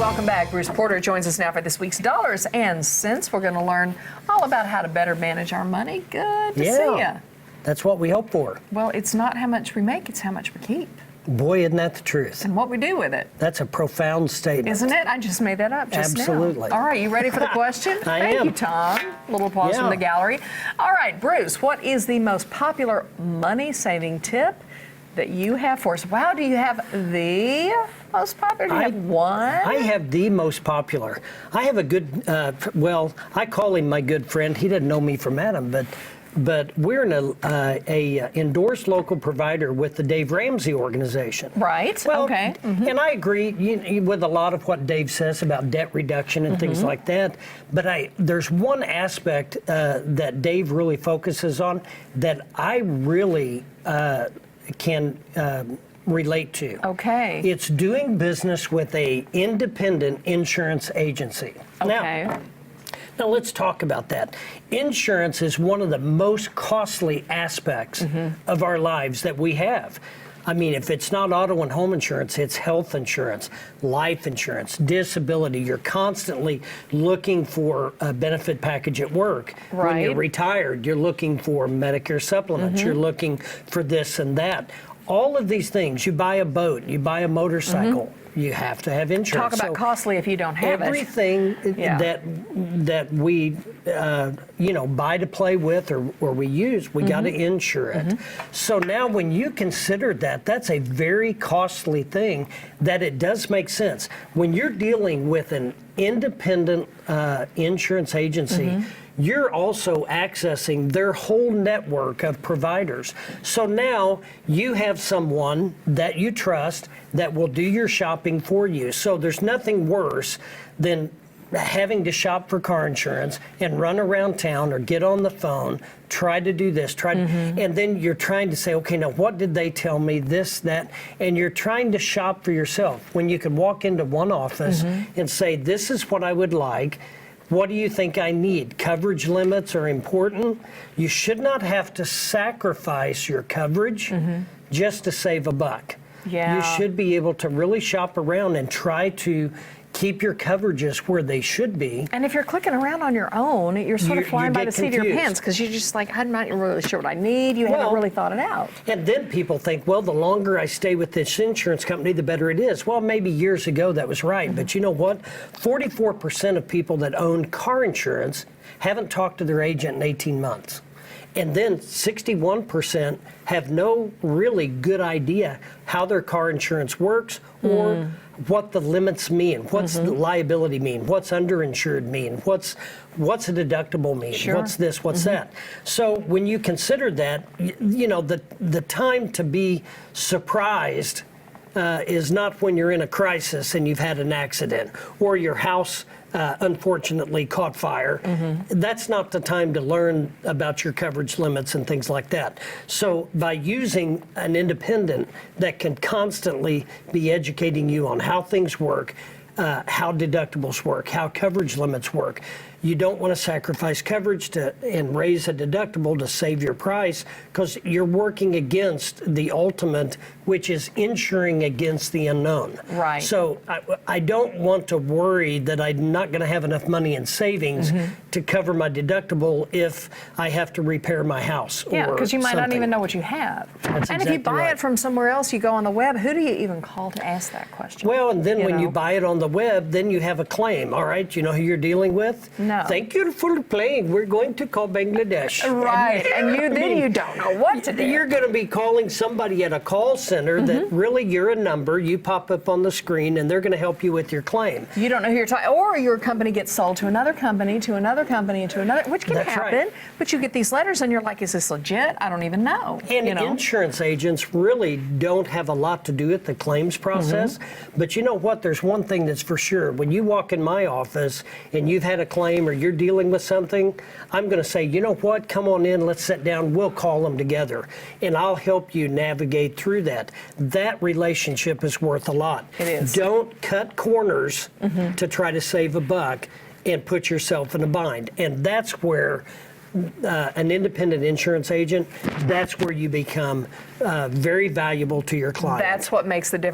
Welcome back. Bruce Porter joins us now for this week's Dollars and Cents. We're going to learn all about how to better manage our money. Good to see you. That's what we hope for. Well, it's not how much we make, it's how much we keep. Boy, isn't that the truth? And what we do with it. That's a profound statement. Isn't it? I just made that up just Absolutely. now. All right, you ready for the question? Thank you, Tom. A little applause from the gallery. All right, Bruce, what is the most popular money-saving tip that you have for us? Wow, do you have the most popular? Do you have one? I have the most popular. I have a good, well, I call him my good friend. He doesn't know me from Adam, but we're in a endorsed local provider with the Dave Ramsey organization. Right, well, okay. And I agree with a lot of what Dave says about debt reduction and things like that, but there's one aspect that Dave really focuses on that I really can relate to. Okay. It's doing business with a independent insurance agency. Okay. Now let's talk about that. Insurance is one of the most costly aspects of our lives that we have. I mean, if it's not auto and home insurance, it's health insurance, life insurance, disability. You're constantly looking for a benefit package at work. Right. When you're retired, you're looking for Medicare supplements. You're looking for this and that. All of these things, you buy a boat, you buy a motorcycle, you have to have insurance. Talk about costly if you don't have everything that we buy to play with or we use, we got to insure it. So now when you consider that, that's a very costly thing that it does make sense. When you're dealing with an independent insurance agency, you're also accessing their whole network of providers. So now you have someone that you trust that will do your shopping for you. So there's nothing worse than having to shop for car insurance and run around town or get on the phone, try to do this, and then you're trying to say, okay, now what did they tell me, this, that, and you're trying to shop for yourself when you can walk into one office and say, this is what I would like. What do you think I need? Coverage limits are important. You should not have to sacrifice your coverage just to save a buck. Yeah. You should be able to really shop around and try to keep your coverages where they should be. And if you're clicking around on your own, you're sort of flying by the seat of your pants because you're just like, I'm not really sure what I need. You haven't really thought it out. And then people think, well, the longer I stay with this insurance company, the better it is. Well, maybe years ago that was right. But you know what? 44% of people that own car insurance haven't talked to their agent in 18 months. And then 61% have no really good idea how their car insurance works or what the limits mean, what's the liability mean, what's underinsured mean, what's a deductible mean, what's this, what's that. So when you consider that, you know, the time to be surprised is not when you're in a crisis and you've had an accident or your house unfortunately caught fire. That's not the time to learn about your coverage limits and things like that. So by using an independent that can constantly be educating you on how things work, how deductibles work, how coverage limits work, you don't want to sacrifice coverage and raise a deductible to save your price because you're working against the ultimate, which is insuring against the unknown. Right. So I don't want to worry that I'm not going to have enough money in savings to cover my deductible if I have to repair my house. Yeah, because you might not even know what you have. That's and exactly if you buy it from somewhere else, you go on the web, who do you even call to ask that question? Well, and then when you buy it on the web, then you have a claim, all right? You know who you're dealing with? No. Thank you for playing. We're going to call Bangladesh. Right, and you don't know what to do. You're going to be calling somebody at a call center that really you're a number, you pop up on the screen, and they're going to help you with your claim. You don't know who you're talking, or your company gets sold to another company, to another company, and to another, which can happen. But you get these letters and you're like, is this legit? I don't even know. And insurance agents really don't have a lot to do with the claims process. But you know what? There's one thing that's for sure. When you walk in my office and you've had a claim or you're dealing with something, I'm going to say, you know what? Come on in, let's sit down, we'll call them together. And I'll help you navigate through that. That relationship is worth a lot. It is. Don't cut corners to try to save a buck and put yourself in a bind. And that's where an independent insurance agent, that's where you become very valuable to your client. That's what makes the difference.